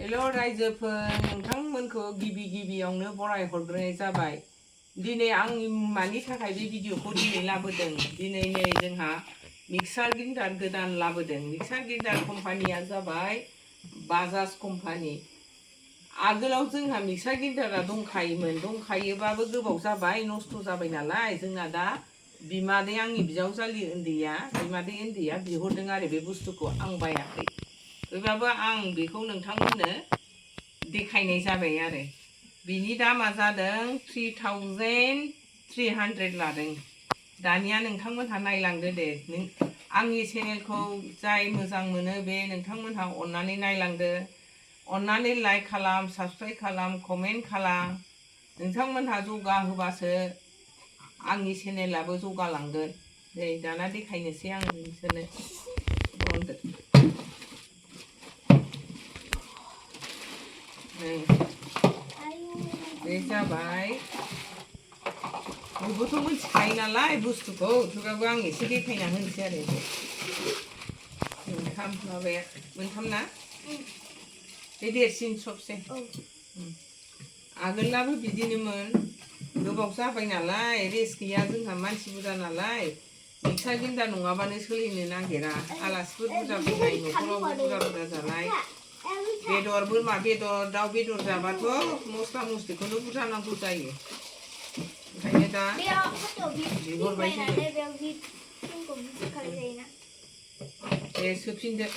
Hello रायजोफोर नोंथांमोनखौ गिबियावनो बराय हरग्रोनाय जाबाय। दिनै आं मानि थाखाय बे भिडिअखौ दिनै लाबोदों। दिनै नै जोंहा मिक्सार ग्राइन्डार गोदान लाबोदों। मिक्सार ग्राइन्डार कम्पानिया जाबाय बाजाज कम्पानि। आगोलाव जोंहा मिक्सार ग्राइन्डारा दंखायोबाबो गोबाव जाबाय, नस्थ' जाबाय नालाय जोंना दा बिमादै आंनि बिजावजालि बिमादै उन्दैया बिहरदों आरो बे बुस्थुखौ आं बायाखै। थेवब्लाबो आं बेखौ नोंथांमोननो देखायनाय जाबाय आरो। बिनि दामा जादों 3300 लादों। दानिया नोंथांमोनहा नायलांदो दे। आंनि चेनेलखौ जाय मोजां मोनो बे नोंथांमोनहा अननानै नायलांदो। अननानै लाइक खालाम, साबस्क्राइब खालाम, कमेन्ट खालाम। नोंथांमोनहा जौगा होबासो आंनि चेनेलाबो जौगालांगोन। दे दाना देखायनोसै आं नोंसोरनो। बे जाबाय, बयबोथ' मिथिखायो नालाय बुस्थुखौ, थेवब्लाबो आं एसे देखायना होनोसै आरो। मोनथाम ना? बे देरसिन सबसे। आगोलनाबो बिदिनोमोन, गोबाव जाबाय नालाय, रेस्ट गैया जोंहा, मानसि बुरजा नालाय। मिक्सार ग्राइन्डार नङाबानो सोलिनो नागिरा। आलासिफोर बुरजा फैनाय, न'खरावबो बुरजा जानाय। बेदर, बोरमा बेदर, दाउ बेदर जाबाथ' मस्ला मस्लिखौनो बुरजा नांगौ जायो। ओंखायनो दा बिहरबाय जोङो। दे सोफिनदो।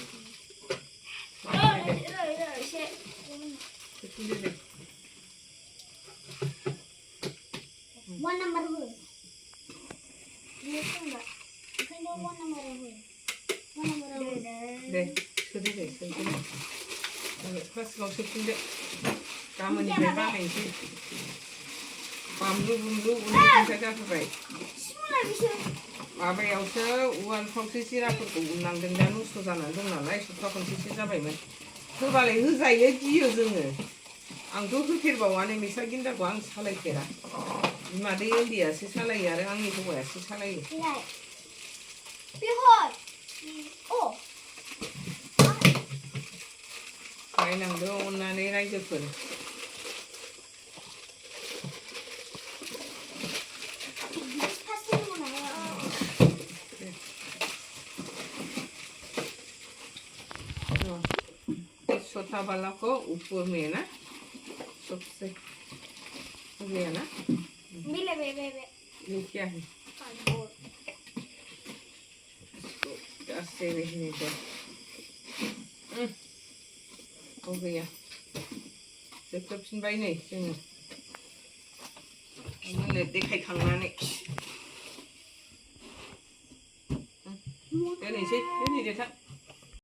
सोफिनदो दे। One number हो। दे सोदो दे सोफिनदो। प्लास्टिकआव सोफिनदो। गाबोननिफ्राय बाहायनोसै। बामलु बुमलु उननिफ्राय जाफैबाय। माबायावसो उवालफ्रावसो जिराफोरखौ उननांदों, दा नस्थ' जानानै दं नालाय, सप्ता खनसेसो जाबायमोन। होबालाय होजायो, गियो जोङो। आंथ' होफेरबावानो मिक्सार ग्राइन्डारखौ आं सालायफेरा। बिमादै उन्दैयासो सालायो आरो आंनि हौवायासो सालायो। नायलांदो अननानै रायजोफोर। छोटा वाला को ऊपर में है ना, सबसे हो गया ना। ये क्या है? ऐसे रहने दो। हो गया। जोबथ'फिनबाय नै जोङो। मोननो देखायखांनानै दोननोसै, दोनहैदो था।